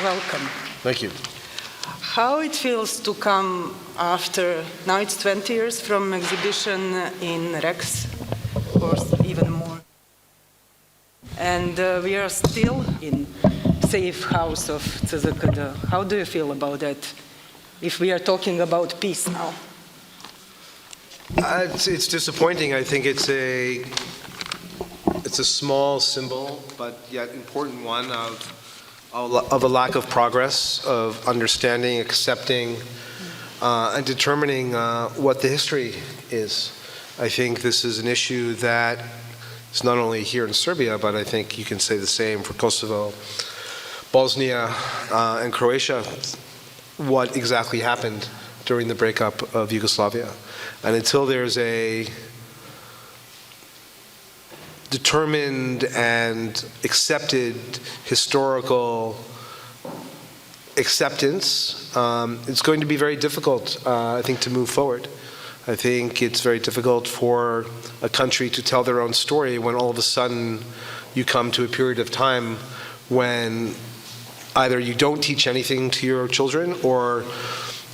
welcome. Thank you. How it feels to come after, now it's 20 years from exhibition in Rex, of course, even more. And we are still in safe house of CZKD. How do you feel about that, if we are talking about peace now? It's disappointing. I think it's a small symbol, but yet important one of a lack of progress, of understanding, accepting, and determining what the history is. I think this is an issue that is not only here in Serbia, but I think you can say the same for Kosovo, Bosnia, and Croatia. What exactly happened during the breakup of Yugoslavia? And until there's a determined and accepted historical acceptance, it's going to be very difficult, I think, to move forward. I think it's very difficult for a country to tell their own story when all of a sudden you come to a period of time when either you don't teach anything to your children, or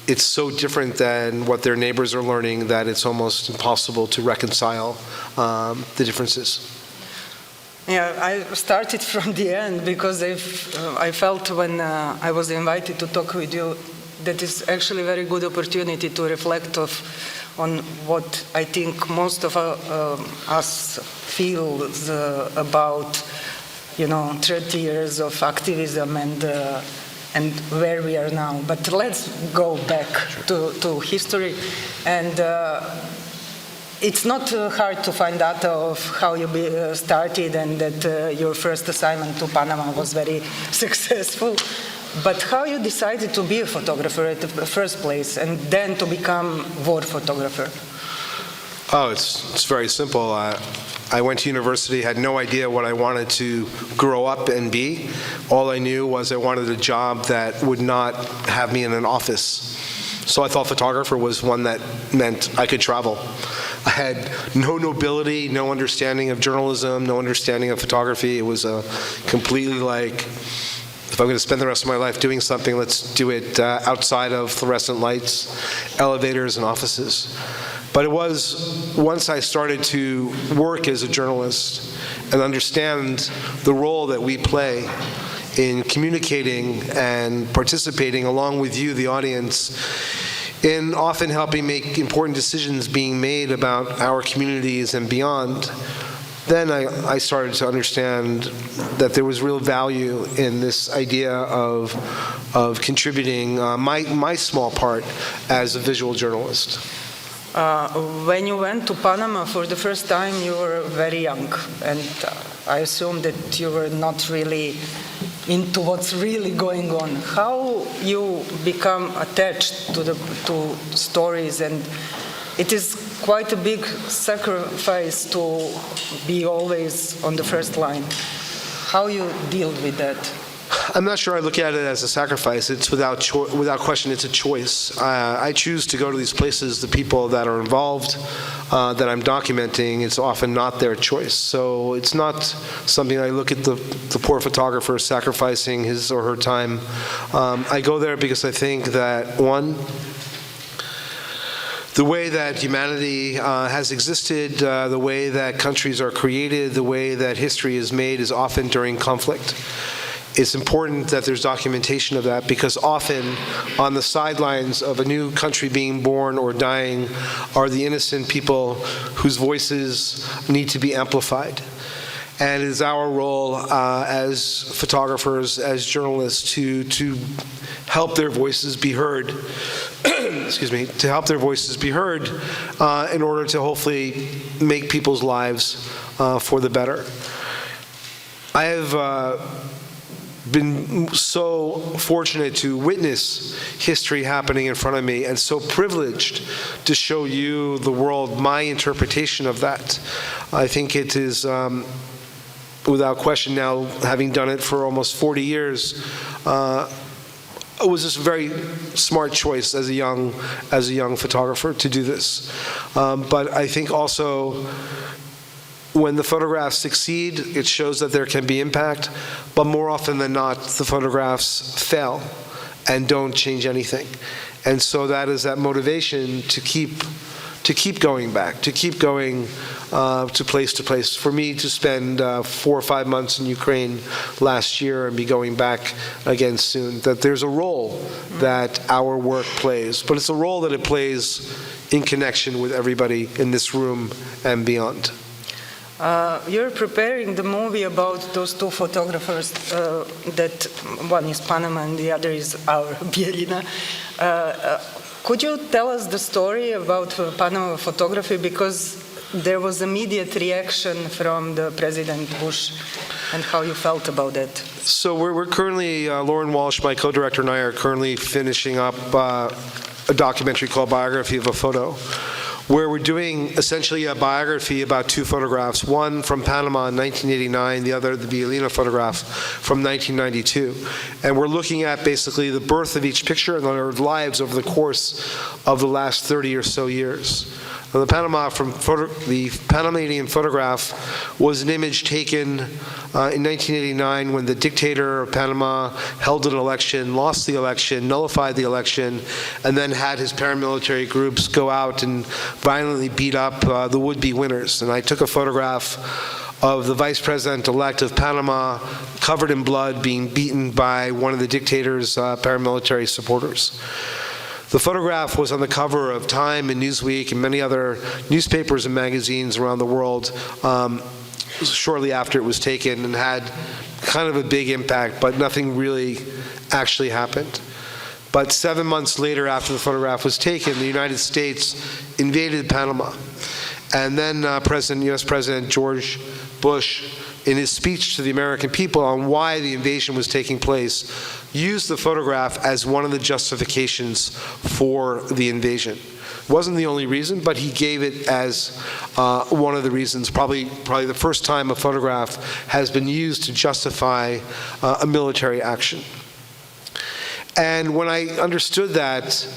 it's so different than what their neighbors are learning that it's almost impossible to reconcile the differences. Yeah, I started from the end because I felt when I was invited to talk with you that is actually a very good opportunity to reflect on what I think most of us feel about 30 years of activism and where we are now. But let's go back to history. And it's not hard to find data of how you started and that your first assignment to Panama was very successful. But how you decided to be a photographer at the first place and then to become war photographer? Oh, it's very simple. I went to university, had no idea what I wanted to grow up and be. All I knew was I wanted a job that would not have me in an office. So I thought photographer was one that meant I could travel. I had no nobility, no understanding of journalism, no understanding of photography. It was completely like, if I'm going to spend the rest of my life doing something, let's do it outside of fluorescent lights, elevators, and offices. But it was once I started to work as a journalist and understand the role that we play in communicating and participating along with you, the audience, in often helping make important decisions being made about our communities and beyond, then I started to understand that there was real value in this idea of contributing my small part as a visual journalist. When you went to Panama for the first time, you were very young, and I assume that you were not really into what's really going on. How you become attached to stories, and it is quite a big sacrifice to be always on the first line. How you deal with that? I'm not sure I look at it as a sacrifice. It's without question, it's a choice. I choose to go to these places. The people that are involved, that I'm documenting, it's often not their choice. So it's not something I look at the poor photographer sacrificing his or her time. I go there because I think that, one, the way that humanity has existed, the way that countries are created, the way that history is made is often during conflict. It's important that there's documentation of that, because often on the sidelines of a new country being born or dying are the innocent people whose voices need to be amplified. And it is our role as photographers, as journalists, to help their voices be heard. Excuse me, to help their voices be heard in order to hopefully make people's lives for the better. I have been so fortunate to witness history happening in front of me, and so privileged to show you, the world, my interpretation of that. I think it is, without question now, having done it for almost 40 years, it was just a very smart choice as a young photographer to do this. But I think also when the photographs succeed, it shows that there can be impact, but more often than not, the photographs fail and don't change anything. And so that is that motivation to keep going back, to keep going to place. For me to spend 4 or 5 months in Ukraine last year and be going back again soon, that there's a role that our work plays, but it's a role that it plays in connection with everybody in this room and beyond. You're preparing the movie about those two photographers, that one is Panama and the other is our Bielina. Could you tell us the story about Panama photography? Because there was immediate reaction from the President Bush, and how you felt about that. So we're currently, Lauren Walsh, my co-director, and I are currently finishing up a documentary called Biography of a Photo, where we're doing essentially a biography about two photographs, one from Panama in 1989, the other, the Bielina photograph, from 1992. And we're looking at basically the birth of each picture and their lives over the course of the last 30 or so years. The Panamanian photograph was an image taken in 1989 when the dictator of Panama held an election, lost the election, nullified the election, and then had his paramilitary groups go out and violently beat up the would-be winners. And I took a photograph of the vice president-elect of Panama, covered in blood, being beaten by one of the dictator's paramilitary supporters. The photograph was on the cover of Time and Newsweek and many other newspapers and magazines around the world shortly after it was taken, and had kind of a big impact, but nothing really actually happened. But 7 months later, after the photograph was taken, the United States invaded Panama. And then U.S. President George Bush, in his speech to the American people on why the invasion was taking place, used the photograph as one of the justifications for the invasion. It wasn't the only reason, but he gave it as one of the reasons, probably the first time a photograph has been used to justify a military action. And when I understood that,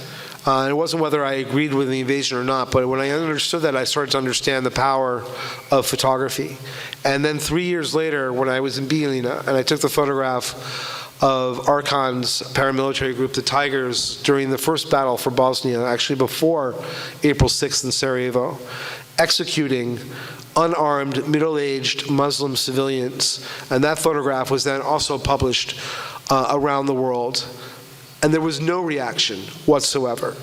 it wasn't whether I agreed with the invasion or not, but when I understood that, I started to understand the power of photography. And then 3 years later, when I was in Bielina, and I took the photograph of Arkan's paramilitary group, the Tigers, during the first battle for Bosnia, actually before April 6th in Sarajevo, executing unarmed, middle-aged Muslim civilians. And that photograph was then also published around the world. And there was no reaction whatsoever.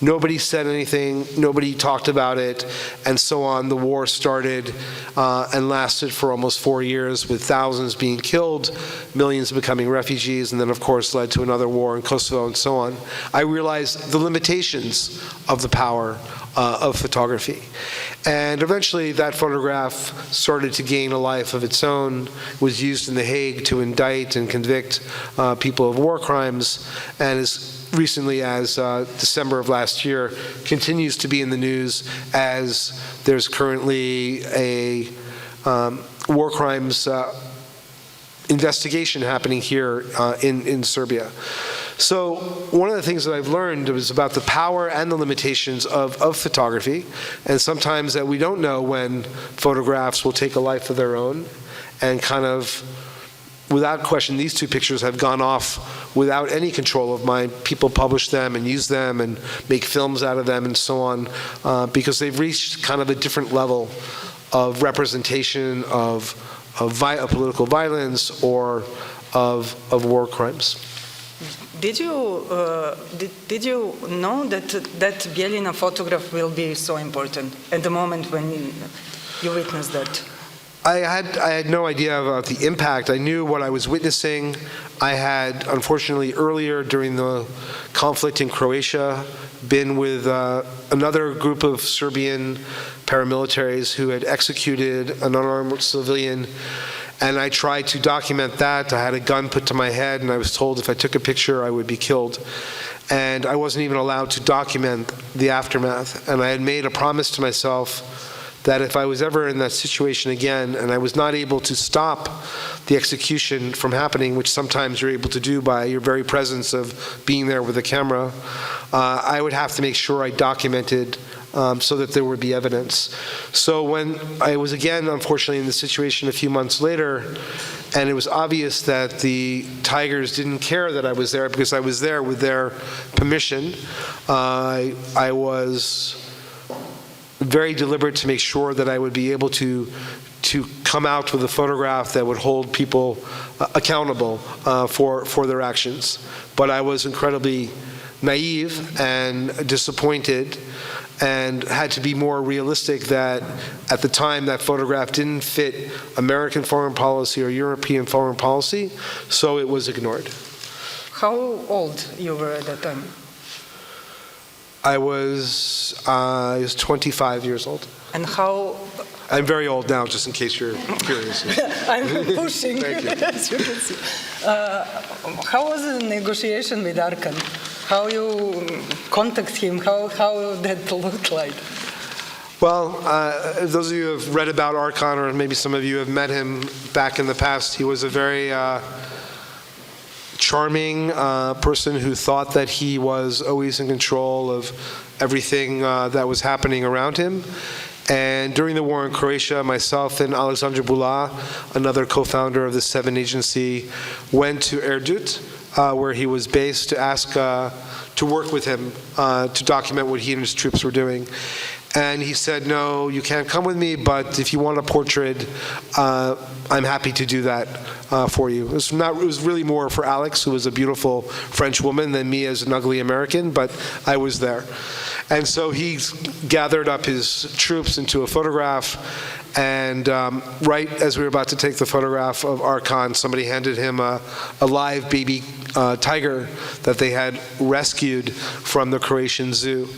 Nobody said anything, nobody talked about it, and so on. The war started and lasted for almost 4 years, with thousands being killed, millions becoming refugees, and then of course led to another war in Kosovo and so on. I realized the limitations of the power of photography. And eventually that photograph started to gain a life of its own, was used in The Hague to indict and convict people of war crimes, and as recently as December of last year, continues to be in the news as there's currently a war crimes investigation happening here in Serbia. So one of the things that I've learned was about the power and the limitations of photography, and sometimes that we don't know when photographs will take a life of their own, and kind of, without question, these two pictures have gone off without any control of mine. People publish them and use them and make films out of them and so on, because they've reached kind of a different level of representation of political violence or of war crimes. Did you know that Bielina photograph will be so important at the moment when you witnessed that? I had no idea about the impact. I knew what I was witnessing. I had, unfortunately, earlier during the conflict in Croatia, been with another group of Serbian paramilitaries who had executed an unarmed civilian, and I tried to document that. I had a gun put to my head, and I was told if I took a picture, I would be killed. And I wasn't even allowed to document the aftermath. And I had made a promise to myself that if I was ever in that situation again and I was not able to stop the execution from happening, which sometimes you're able to do by your very presence of being there with a camera, I would have to make sure I documented so that there would be evidence. So when I was again, unfortunately, in the situation a few months later, and it was obvious that the Tigers didn't care that I was there because I was there with their permission, I was very deliberate to make sure that I would be able to come out with a photograph that would hold people accountable for their actions. But I was incredibly naive and disappointed and had to be more realistic that at the time that photograph didn't fit American foreign policy or European foreign policy, so it was ignored. How old you were at that time? I was 25 years old. And how... I'm very old now, just in case you're curious. I'm pushing, Thank you. as you can see. How was the negotiation with Arkan? How you contact him? How that looked like? Well, those of you who have read about Arkan, or maybe some of you have met him back in the past, he was a very charming person who thought that he was always in control of everything that was happening around him. And during the war in Croatia, myself and Alexandra Bula, another co-founder of the Seven Agency, went to Erdut, where he was based, to ask to work with him to document what he and his troops were doing. And he said, no, you can't come with me, but if you want a portrait, I'm happy to do that for you. It was really more for Alex, who was a beautiful French woman, than me as an ugly American, but I was there. And so he gathered up his troops into a photograph, and right as we were about to take the photograph of Arkan, somebody handed him a live baby tiger that they had rescued from the Croatian zoo.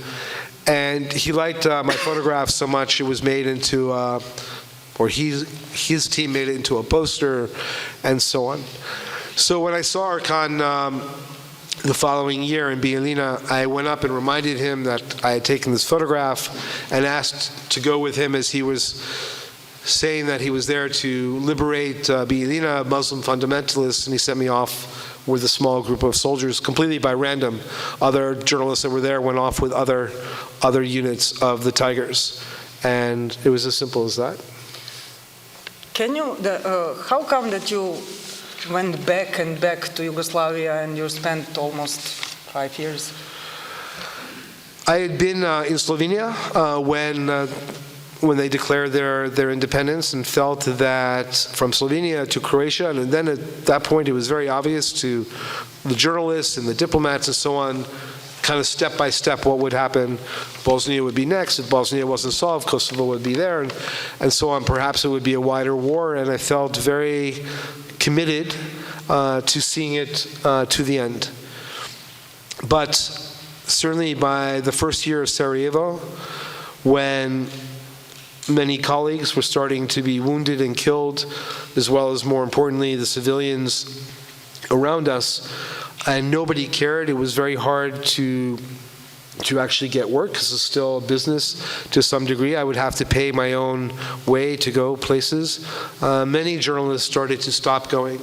And he liked my photograph so much it was made into, or his team made it into a poster, and so on. So when I saw Arkan the following year in Bijeljina, I went up and reminded him that I had taken this photograph and asked to go with him, as he was saying that he was there to liberate Bijeljina, Muslim fundamentalists, and he sent me off with a small group of soldiers completely by random. Other journalists that were there went off with other units of the Tigers, and it was as simple as that. Can you, how come that you went back and back to Yugoslavia and you spent almost 5 years? I had been in Slovenia when they declared their independence, and felt that from Slovenia to Croatia, and then at that point it was very obvious to the journalists and the diplomats and so on, kind of step by step what would happen. Bosnia would be next. If Bosnia wasn't solved, Kosovo would be there, and so on. Perhaps it would be a wider war, and I felt very committed to seeing it to the end. But certainly by the first year of Sarajevo, when many colleagues were starting to be wounded and killed, as well as, more importantly, the civilians around us, and nobody cared. It was very hard to actually get work, because it's still a business to some degree. I would have to pay my own way to go places. Many journalists started to stop going,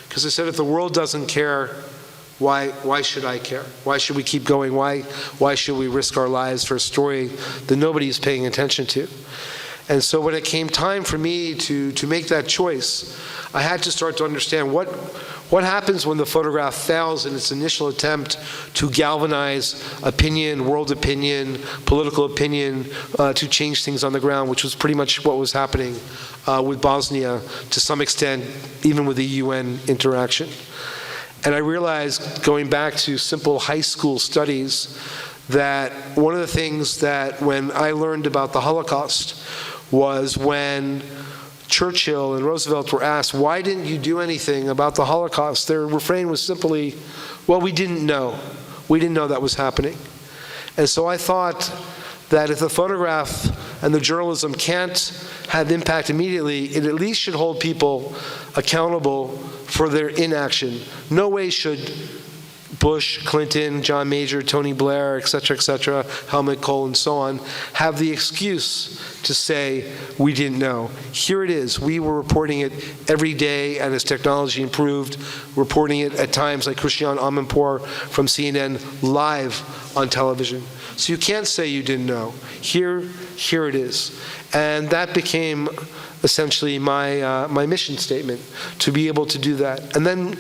because they said, if the world doesn't care, why should I care? Why should we keep going? Why should we risk our lives for a story that nobody is paying attention to? And so when it came time for me to make that choice, I had to start to understand what happens when the photograph fails in its initial attempt to galvanize opinion, world opinion, political opinion, to change things on the ground, which was pretty much what was happening with Bosnia, to some extent, even with the UN interaction. And I realized, going back to simple high school studies, that one of the things that when I learned about the Holocaust was when Churchill and Roosevelt were asked, why didn't you do anything about the Holocaust? Their refrain was simply, well, we didn't know. We didn't know that was happening. And so I thought that if the photograph and the journalism can't have impact immediately, it at least should hold people accountable for their inaction. No way should Bush, Clinton, John Major, Tony Blair, et cetera, Helmut Kohl, and so on, have the excuse to say, we didn't know. Here it is. We were reporting it every day, and as technology improved, reporting it at times like Christian Amanpour from CNN live on television. So you can't say you didn't know. Here it is. And that became essentially my mission statement, to be able to do that. And then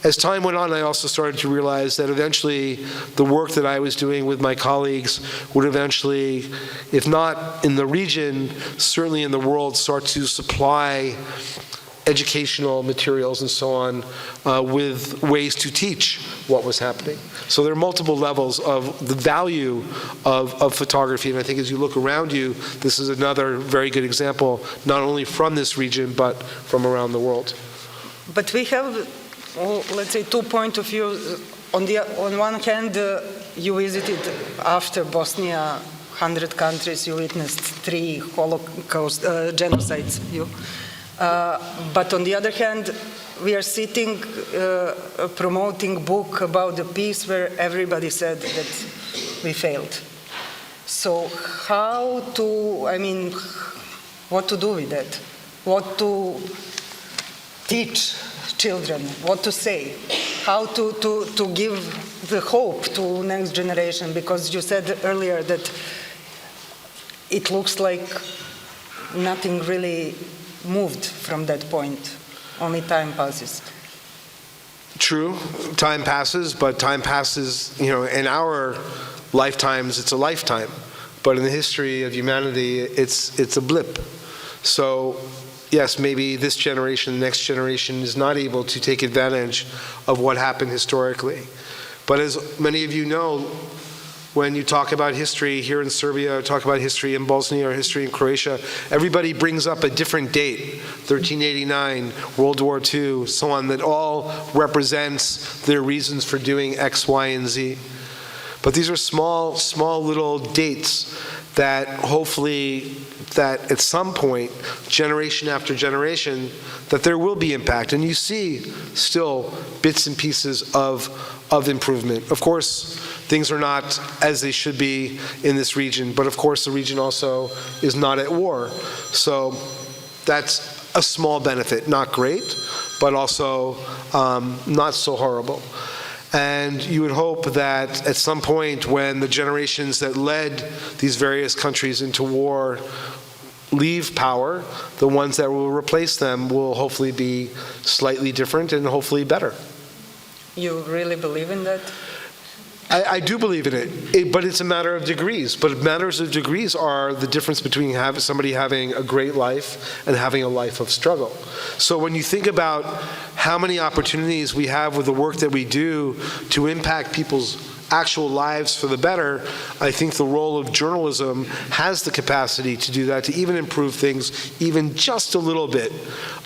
as time went on, I also started to realize that eventually the work that I was doing with my colleagues would eventually, if not in the region, certainly in the world, start to supply educational materials and so on with ways to teach what was happening. So there are multiple levels of the value of photography, and I think as you look around you, this is another very good example, not only from this region, but from around the world. But we have, let's say, 2 points of view. On one hand, you visited after Bosnia 100 countries, you witnessed 3 Holocaust genocides. But on the other hand, we are sitting promoting book about the peace where everybody said that we failed. So what to do with that? What to teach children? What to say? How to give the hope to next generation? Because you said earlier that it looks like nothing really moved from that point. Only time passes. True, time passes, but time passes, in our lifetimes, it's a lifetime. But in the history of humanity, it's a blip. So, yes, maybe this generation, the next generation is not able to take advantage of what happened historically. But as many of you know, when you talk about history here in Serbia, or talk about history in Bosnia or history in Croatia, everybody brings up a different date, 1389, World War II, so on, that all represents their reasons for doing X, Y, and Z. But these are small little dates that hopefully, that at some point, generation after generation, that there will be impact. And you see still bits and pieces of improvement. Of course, things are not as they should be in this region, but of course the region also is not at war. So that's a small benefit, not great, but also not so horrible. And you would hope that at some point when the generations that led these various countries into war leave power, the ones that will replace them will hopefully be slightly different and hopefully better. You really believe in that? I do believe in it, but it's a matter of degrees. But matters of degrees are the difference between somebody having a great life and having a life of struggle. So when you think about how many opportunities we have with the work that we do to impact people's actual lives for the better, I think the role of journalism has the capacity to do that, to even improve things, even just a little bit,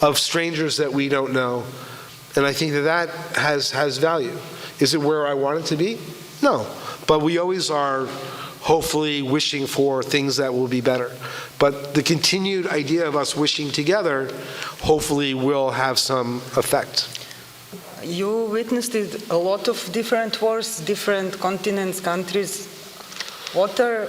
of strangers that we don't know. And I think that has value. Is it where I want it to be? No. But we always are hopefully wishing for things that will be better. But the continued idea of us wishing together hopefully will have some effect. You witnessed a lot of different wars, different continents, countries. What are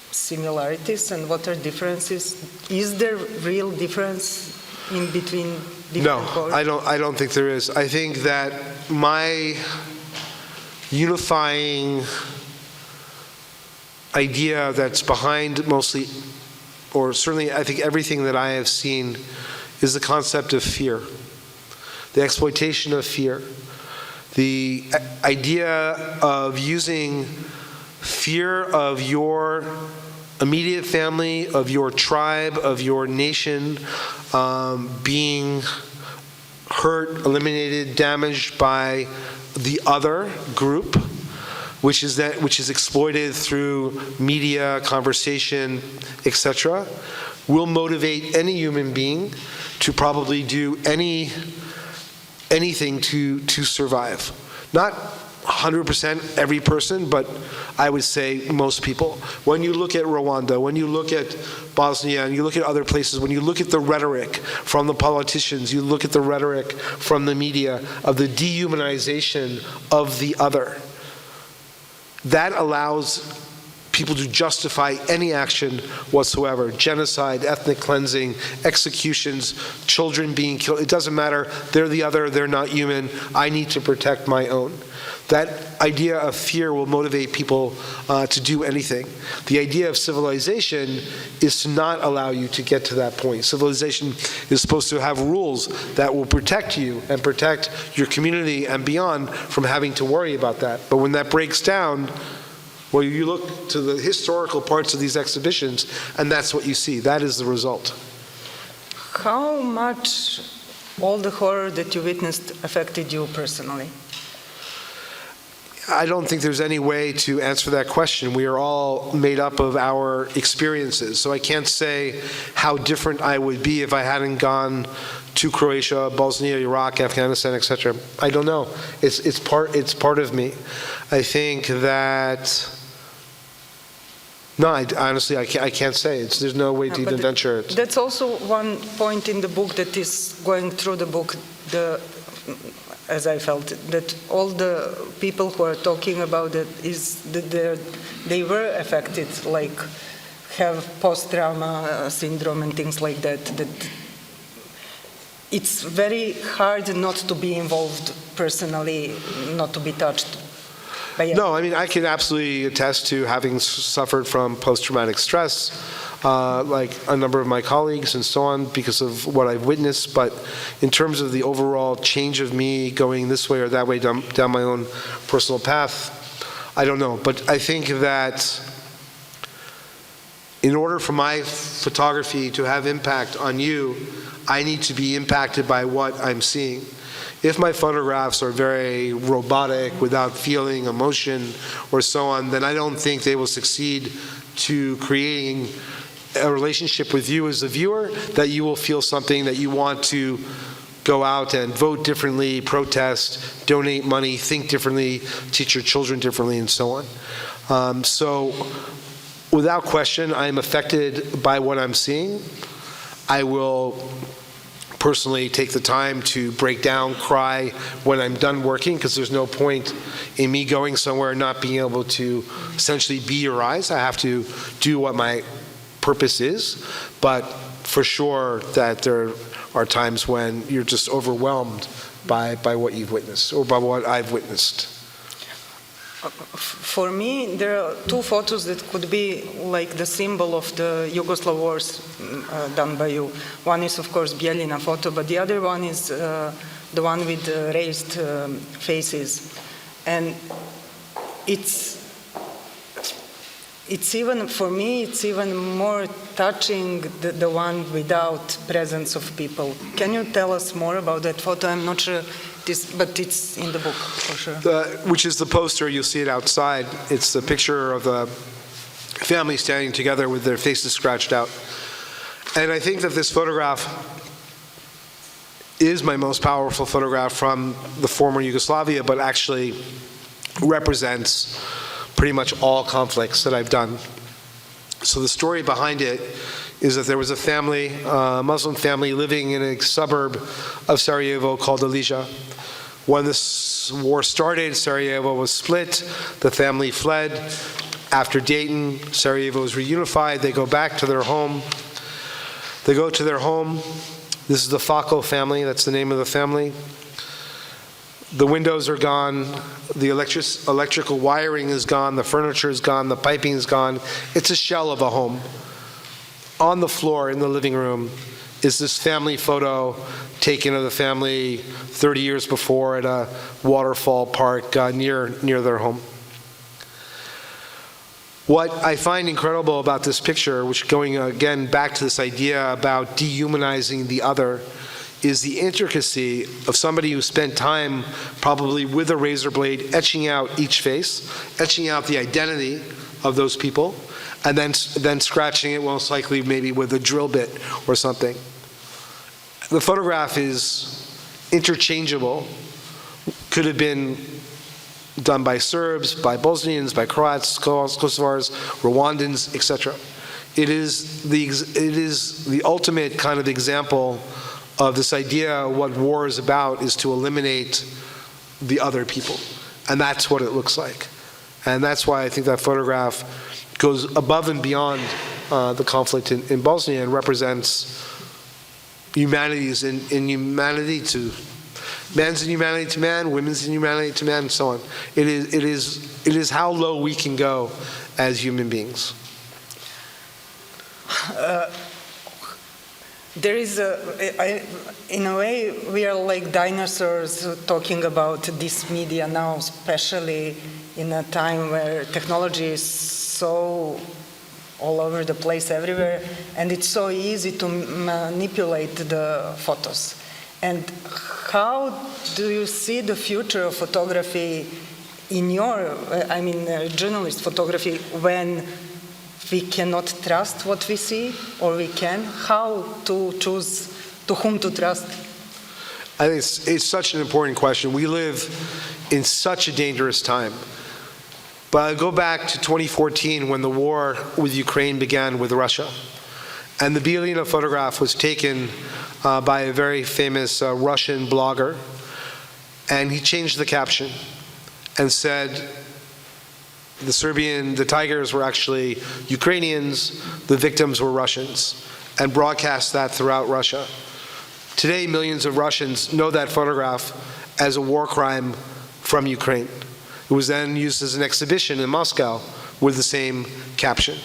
similarities and what are differences? Is there real difference in between different wars? No, I don't think there is. I think that my unifying idea that's behind mostly, or certainly I think everything that I have seen, is the concept of fear. The exploitation of fear. The idea of using fear of your immediate family, of your tribe, of your nation, being hurt, eliminated, damaged by the other group, which is exploited through media, conversation, etc., will motivate any human being to probably do anything to survive. Not 100% every person, but I would say most people. When you look at Rwanda, when you look at Bosnia, and you look at other places, when you look at the rhetoric from the politicians, you look at the rhetoric from the media of the dehumanization of the other, that allows people to justify any action whatsoever. Genocide, ethnic cleansing, executions, children being killed. It doesn't matter. They're the other. They're not human. I need to protect my own. That idea of fear will motivate people to do anything. The idea of civilization is to not allow you to get to that point. Civilization is supposed to have rules that will protect you and protect your community and beyond from having to worry about that. But when that breaks down, well, you look to the historical parts of these exhibitions, and that's what you see. That is the result. How much all the horror that you witnessed affected you personally? I don't think there's any way to answer that question. We are all made up of our experiences. So I can't say how different I would be if I hadn't gone to Croatia, Bosnia, Iraq, Afghanistan, etc. I don't know. It's part of me. I think that. No, honestly, I can't say. There's no way to even venture it. That's also one point in the book that is going through the book, as I felt, that all the people who are talking about it is that they were affected, like have post-trauma syndrome and things like that. That it's very hard not to be involved personally, not to be touched. No, I mean, I can absolutely attest to having suffered from post-traumatic stress, like a number of my colleagues and so on, because of what I've witnessed. But in terms of the overall change of me going this way or that way down my own personal path, I don't know. But I think that in order for my photography to have impact on you, I need to be impacted by what I'm seeing. If my photographs are very robotic, without feeling, emotion, or so on, then I don't think they will succeed to creating a relationship with you as a viewer, that you will feel something, that you want to go out and vote differently, protest, donate money, think differently, teach your children differently, and so on. So without question, I am affected by what I'm seeing. I will personally take the time to break down, cry when I'm done working, because there's no point in me going somewhere and not being able to essentially be your eyes. I have to do what my purpose is, but for sure that there are times when you're just overwhelmed by what you've witnessed or by what I've witnessed. For me, there are two photos that could be like the symbol of the Yugoslav wars done by you. One is, of course, Bijeljina photo, but the other one is the one with raised faces. And it's even, for me, it's even more touching, the one without presence of people. Can you tell us more about that photo? I'm not sure. But it's in the book, for sure. Which is the poster, you'll see it outside. It's the picture of the family standing together with their faces scratched out. And I think that this photograph is my most powerful photograph from the former Yugoslavia, but actually represents pretty much all conflicts that I've done. So the story behind it is that there was a family, a Muslim family, living in a suburb of Sarajevo called Alija. When this war started, Sarajevo was split. The family fled. After Dayton, Sarajevo was reunified. They go back to their home. They go to their home. This is the Fako family. That's the name of the family. The windows are gone. The electrical wiring is gone. The furniture is gone. The piping is gone. It's a shell of a home. On the floor in the living room is this family photo taken of the family 30 years before at a waterfall park near their home. What I find incredible about this picture, which going again back to this idea about dehumanizing the other, is the intricacy of somebody who spent time probably with a razor blade etching out each face, etching out the identity of those people, and then scratching it, most likely maybe with a drill bit or something. The photograph is interchangeable, could have been done by Serbs, by Bosnians, by Croats, Kosovars, Rwandans, etc. It is the ultimate kind of example of this idea. What war is about is to eliminate the other people, and that's what it looks like. And that's why I think that photograph goes above and beyond the conflict in Bosnia and represents humanity's in humanity to man's inhumanity to man, women's inhumanity to man, and so on. It is how low we can go as human beings. There is in a way, we are like dinosaurs talking about this media now, especially in a time where technology is so all over the place everywhere, and it's so easy to manipulate the photos. And how do you see the future of photography in your, journalist photography, when we cannot trust what we see, or we can? How to choose to whom to trust? I think it's such an important question. We live in such a dangerous time. But I go back to 2014 when the war with Ukraine began with Russia. And the Bielina photograph was taken by a very famous Russian blogger. And he changed the caption and said, the tigers were actually Ukrainians, the victims were Russians, and broadcast that throughout Russia. Today, millions of Russians know that photograph as a war crime from Ukraine. It was then used as an exhibition in Moscow with the same caption.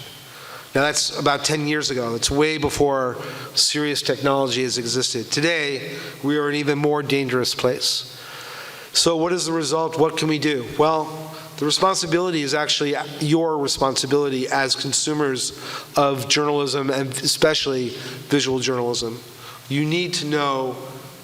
Now that's about 10 years ago. It's way before serious technology has existed. Today, we are in an even more dangerous place. So what is the result? What can we do? Well, the responsibility is actually your responsibility as consumers of journalism, and especially visual journalism. You need to know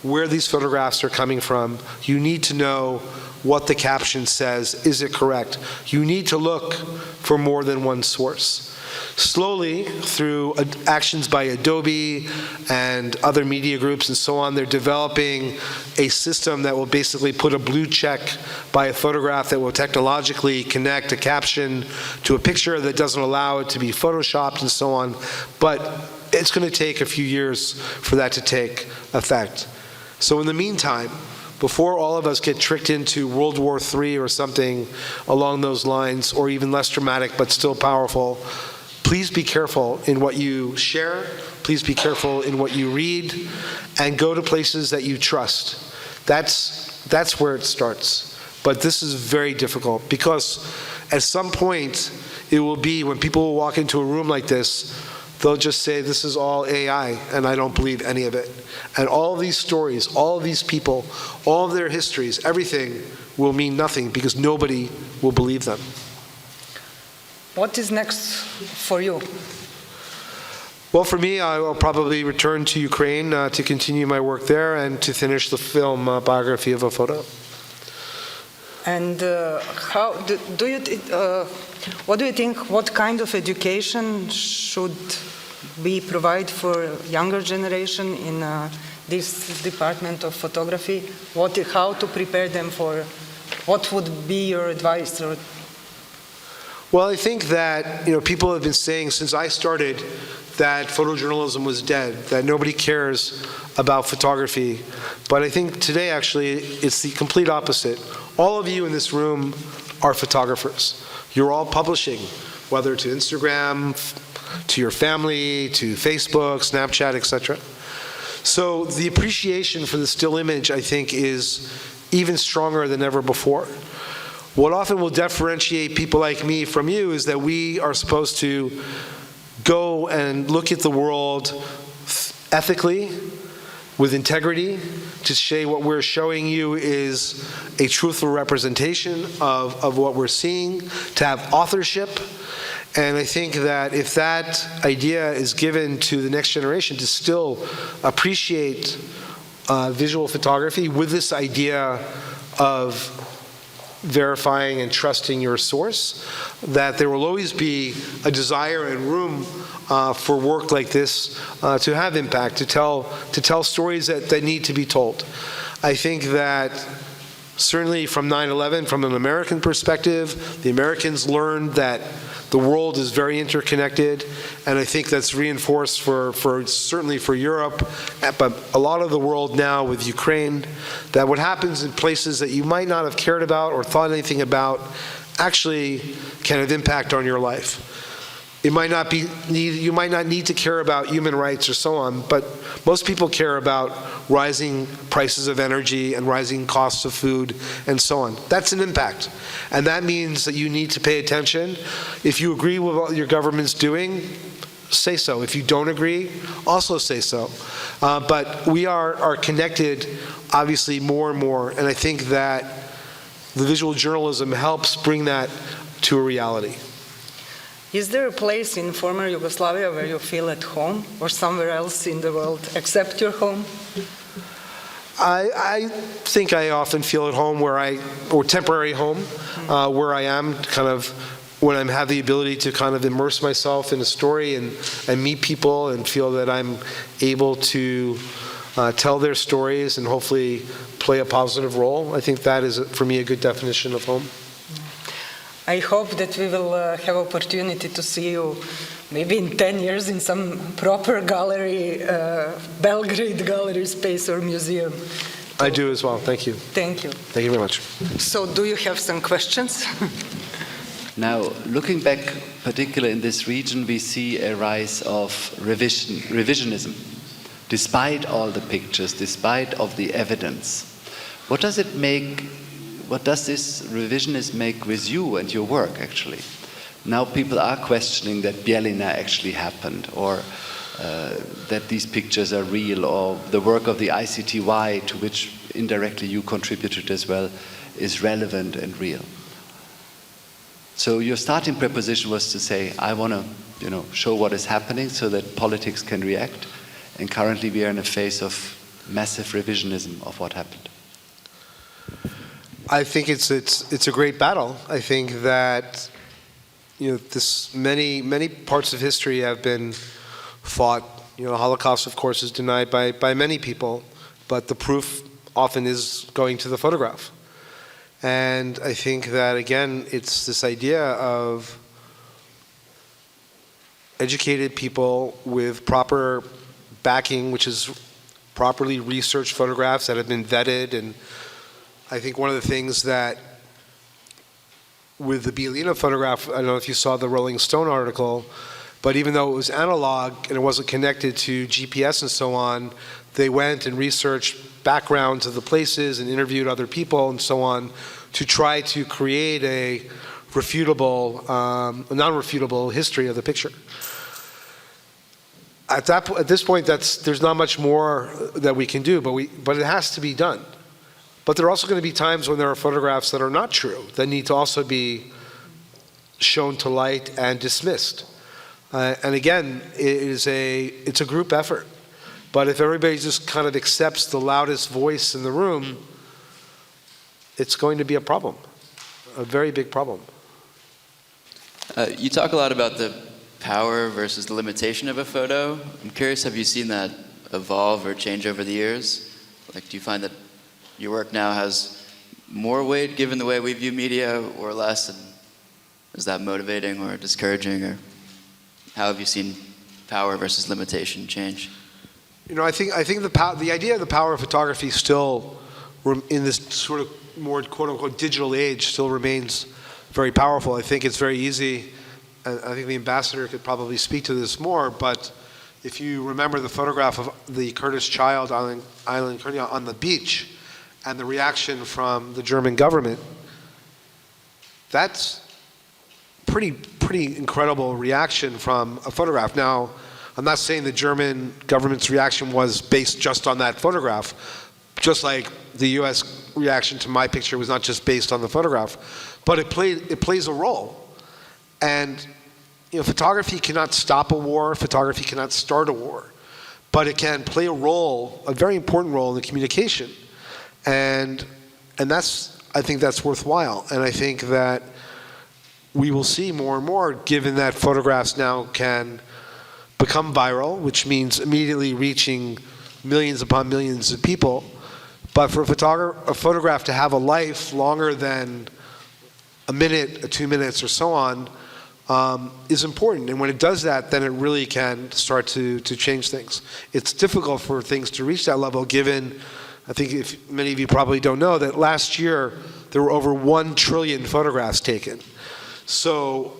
where these photographs are coming from. You need to know what the caption says. Is it correct? You need to look for more than one source. Slowly, through actions by Adobe and other media groups and so on, they're developing a system that will basically put a blue check by a photograph that will technologically connect a caption to a picture that doesn't allow it to be photoshopped and so on. But it's going to take a few years for that to take effect. So in the meantime, before all of us get tricked into World War III or something along those lines, or even less dramatic but still powerful, please be careful in what you share, please be careful in what you read, and go to places that you trust. That's where it starts. But this is very difficult, because at some point it will be, when people will walk into a room like this, they'll just say, this is all AI, and I don't believe any of it. And all of these stories, all of these people, all of their histories, everything will mean nothing, because nobody will believe them. What is next for you? Well, for me, I will probably return to Ukraine to continue my work there and to finish the film biography of a photo. And how do you what do you think? What kind of education should we provide for younger generation in this department of photography? How to prepare them for? What would be your advice? Well, I think that people have been saying since I started that photojournalism was dead, that nobody cares about photography. But I think today, actually, it's the complete opposite. All of you in this room are photographers. You're all publishing, whether to Instagram, to your family, to Facebook, Snapchat, etc. So the appreciation for the still image, I think, is even stronger than ever before. What often will differentiate people like me from you is that we are supposed to go and look at the world ethically, with integrity, to say what we're showing you is a truthful representation of what we're seeing, to have authorship. And I think that if that idea is given to the next generation to still appreciate visual photography with this idea of verifying and trusting your source, that there will always be a desire and room for work like this to have impact, to tell stories that need to be told. I think that Certainly from 9/11, from an American perspective, the Americans learned that the world is very interconnected, and I think that's reinforced for certainly for Europe, but a lot of the world now with Ukraine, that what happens in places that you might not have cared about or thought anything about actually can have impact on your life. You might not need to care about human rights or so on, but most people care about rising prices of energy and rising costs of food and so on. That's an impact. And that means that you need to pay attention. If you agree with what your government's doing, say so. If you don't agree, also say so. But we are connected, obviously, more and more, and I think that the visual journalism helps bring that to a reality. Is there a place in former Yugoslavia where you feel at home, or somewhere else in the world except your home? I think I often feel at home or temporary home, where I am, kind of when I have the ability to kind of immerse myself in a story and meet people and feel that I'm able to tell their stories and hopefully play a positive role. I think that is, for me, a good definition of home. I hope that we will have opportunity to see you maybe in 10 years in some proper gallery, Belgrade gallery space or museum. I do as well. Thank you. Thank you. Thank you very much. So do you have some questions? Now, looking back, particularly in this region, we see a rise of revisionism. Despite all the pictures, despite of the evidence, what does this revisionism make with you and your work, actually? Now people are questioning that Bielina actually happened, or that these pictures are real, or the work of the ICTY, to which indirectly you contributed as well, is relevant and real. So your starting preposition was to say, I want to show what is happening so that politics can react, and currently we are in a phase of massive revisionism of what happened. I think it's a great battle. I think that many parts of history have been fought. The Holocaust, of course, is denied by many people, but the proof often is going to the photograph. And I think that, again, it's this idea of educated people with proper backing, which is properly researched photographs that have been vetted. And I think one of the things that with the Bielina photograph, I don't know if you saw the Rolling Stone article, but even though it was analog and it wasn't connected to GPS and so on, they went and researched backgrounds of the places and interviewed other people and so on to try to create a non-refutable history of the picture. At this point, there's not much more that we can do, but it has to be done. But there are also going to be times when there are photographs that are not true, that need to also be shown to light and dismissed. And again, it's a group effort. But if everybody just kind of accepts the loudest voice in the room, it's going to be a problem, a very big problem. You talk a lot about the power versus the limitation of a photo. I'm curious, have you seen that evolve or change over the years? Like, do you find that your work now has more weight given the way we view media, or less? And is that motivating or discouraging, or how have you seen power versus limitation change? I think the idea of the power of photography still, in this sort of more quote-unquote digital age, still remains very powerful. I think it's very easy, and I think the ambassador could probably speak to this more, but if you remember the photograph of the Kurdish child on the beach and the reaction from the German government, that's pretty incredible reaction from a photograph. Now, I'm not saying the German government's reaction was based just on that photograph, just like the US reaction to my picture was not just based on the photograph, but it plays a role. And photography cannot stop a war, photography cannot start a war, but it can play a role, a very important role in the communication. And I think that's worthwhile. And I think that we will see more and more, given that photographs now can become viral, which means immediately reaching millions upon millions of people. But for a photograph to have a life longer than a minute, 2 minutes, or so on, is important. And when it does that, then it really can start to change things. It's difficult for things to reach that level, given, I think if many of you probably don't know, that last year there were over 1 trillion photographs taken. So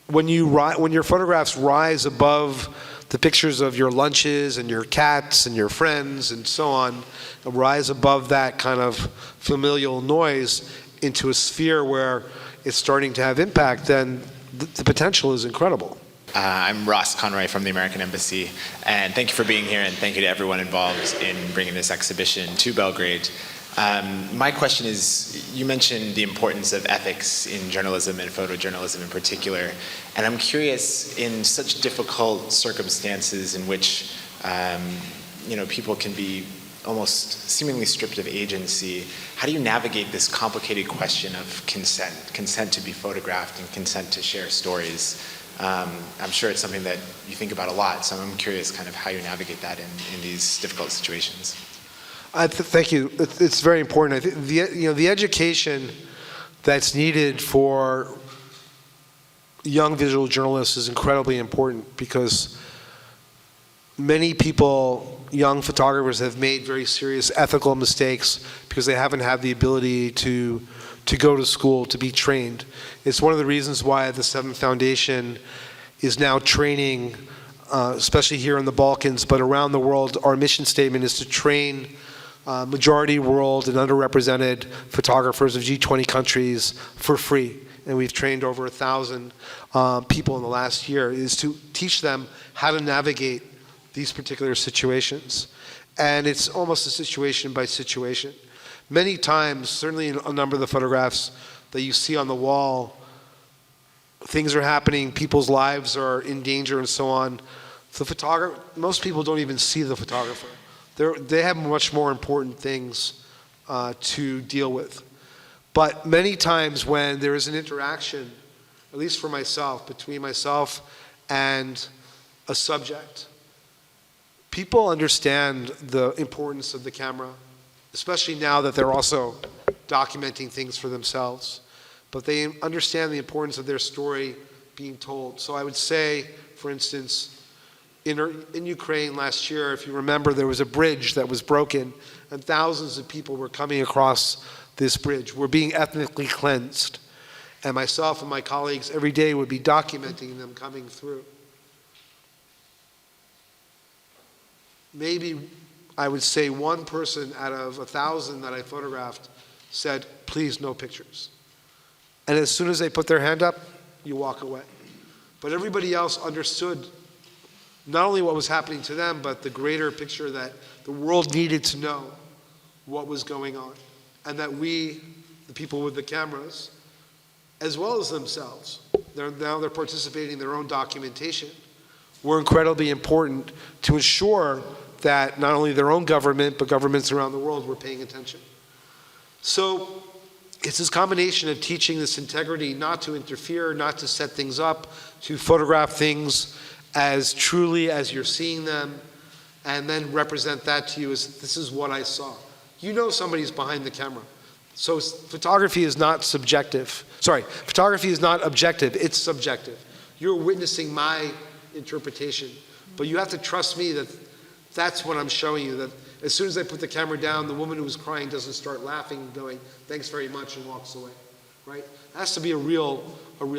when your photographs rise above the pictures of your lunches and your cats and your friends and so on, rise above that kind of familial noise into a sphere where it's starting to have impact, then the potential is incredible. I'm Ross Conroy from the American Embassy, and thank you for being here, and thank you to everyone involved in bringing this exhibition to Belgrade. My question is, you mentioned the importance of ethics in journalism and photojournalism in particular, and I'm curious, in such difficult circumstances in which people can be almost seemingly stripped of agency, how do you navigate this complicated question of consent to be photographed and consent to share stories? I'm sure it's something that you think about a lot, so I'm curious kind of how you navigate that in these difficult situations. Thank you. It's very important. I think the education that's needed for young visual journalists is incredibly important, because many people, young photographers, have made very serious ethical mistakes because they haven't had the ability to go to school, to be trained. It's one of the reasons why the Seven Foundation is now training, especially here in the Balkans, but around the world. Our mission statement is to train majority world and underrepresented photographers of G20 countries for free. And we've trained over 1,000 people in the last year, is to teach them how to navigate these particular situations. And it's almost a situation by situation. Many times, certainly in a number of the photographs that you see on the wall, things are happening, people's lives are in danger and so on. The photographer, most people don't even see the photographer. They have much more important things to deal with. But many times when there is an interaction, at least for myself, between myself and a subject, people understand the importance of the camera, especially now that they're also documenting things for themselves. But they understand the importance of their story being told. So I would say, for instance, in Ukraine last year, if you remember, there was a bridge that was broken, and thousands of people were coming across this bridge, were being ethnically cleansed. And myself and my colleagues every day would be documenting them coming through. Maybe I would say one person out of 1,000 that I photographed said, please, no pictures. And as soon as they put their hand up, you walk away. But everybody else understood not only what was happening to them, but the greater picture that the world needed to know what was going on. And that we, the people with the cameras, as well as themselves, now they're participating in their own documentation, were incredibly important to ensure that not only their own government, but governments around the world were paying attention. So it's this combination of teaching this integrity, not to interfere, not to set things up, to photograph things as truly as you're seeing them, and then represent that to you as, this is what I saw. You know somebody's behind the camera. So photography is not subjective. Sorry, photography is not objective, it's subjective. You're witnessing my interpretation, but you have to trust me that that's what I'm showing you, that as soon as I put the camera down, the woman who was crying doesn't start laughing and going, thanks very much, and walks away, right? It has to be a real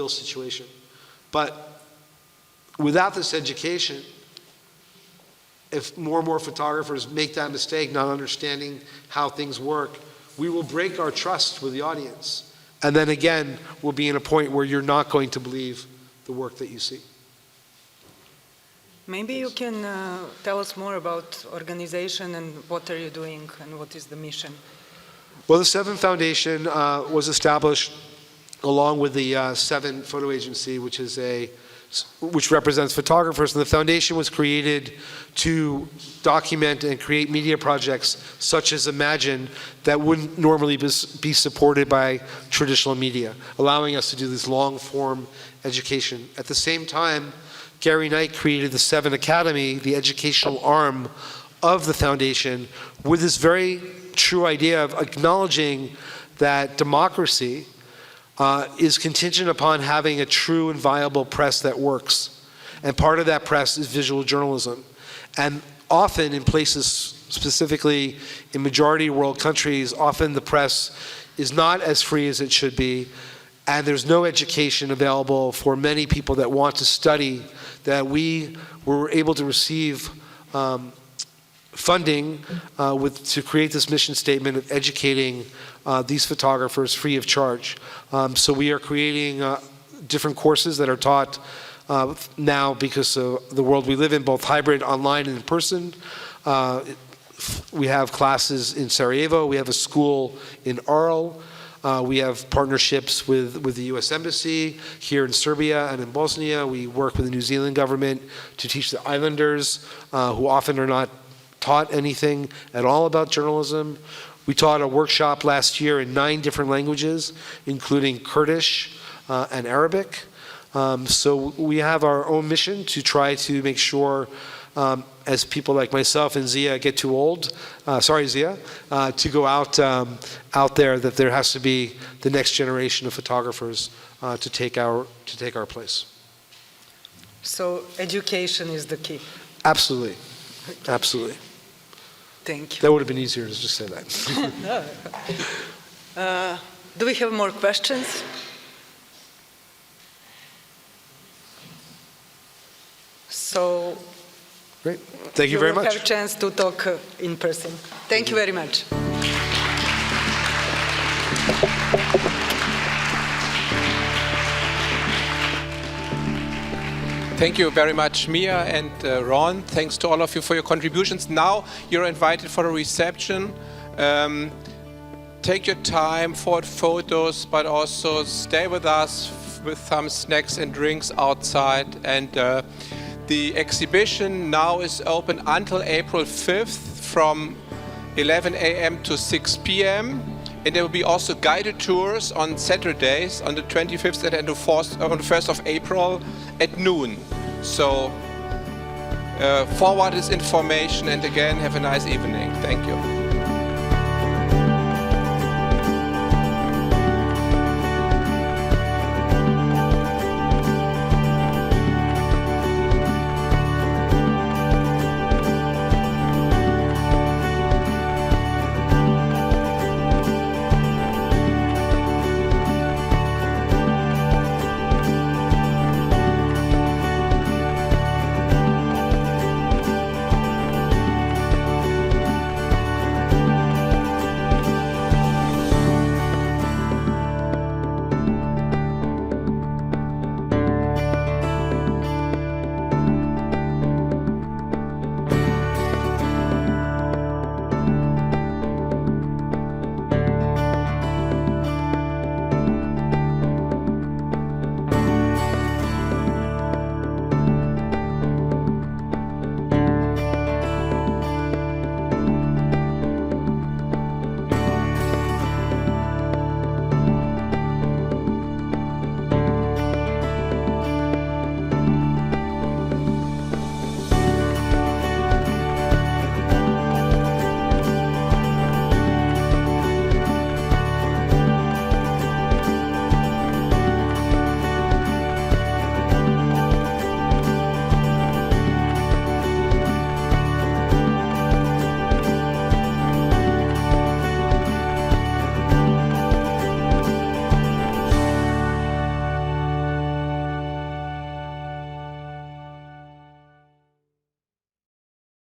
situation. But without this education, if more and more photographers make that mistake, not understanding how things work, we will break our trust with the audience. And then again, we'll be in a point where you're not going to believe the work that you see. Maybe you can tell us more about organization and what are you doing and what is the mission? Well, the Seven Foundation was established along with the Seven Photo Agency, which represents photographers, and the foundation was created to document and create media projects such as Imagine that wouldn't normally be supported by traditional media, allowing us to do this long-form education. At the same time, Gary Knight created the Seven Academy, the educational arm of the foundation, with this very true idea of acknowledging that democracy is contingent upon having a true and viable press that works. And part of that press is visual journalism. And often in places, specifically in majority world countries, often the press is not as free as it should be, and there's no education available for many people that want to study, that we were able to receive funding to create this mission statement of educating these photographers free of charge. So we are creating different courses that are taught now, because of the world we live in, both hybrid, online, and in person. We have classes in Sarajevo. We have a school in Arles. We have partnerships with the U.S. Embassy here in Serbia and in Bosnia. We work with the New Zealand government to teach the islanders, who often are not taught anything at all about journalism. We taught a workshop last year in 9 different languages, including Kurdish and Arabic. So we have our own mission to try to make sure, as people like myself and Zia get too old, to go out there, that there has to be the next generation of photographers to take our place. So education is the key. Absolutely, absolutely. Thank you. That would have been easier to just say that. Do we have more questions? So Great. Thank you very will much. have a chance to talk in person. Thank you very much. Thank you very much, Mia and Ron. Thanks to all of you for your contributions. Now you're invited for a reception. Take your time for photos, but also stay with us with some snacks and drinks outside. And the exhibition now is open until April 5th from 11 a.m. to 6 p.m. And there will be also guided tours on Saturdays on the 25th and the 1st of April at noon. So forward this information, and again, have a nice evening. Thank you.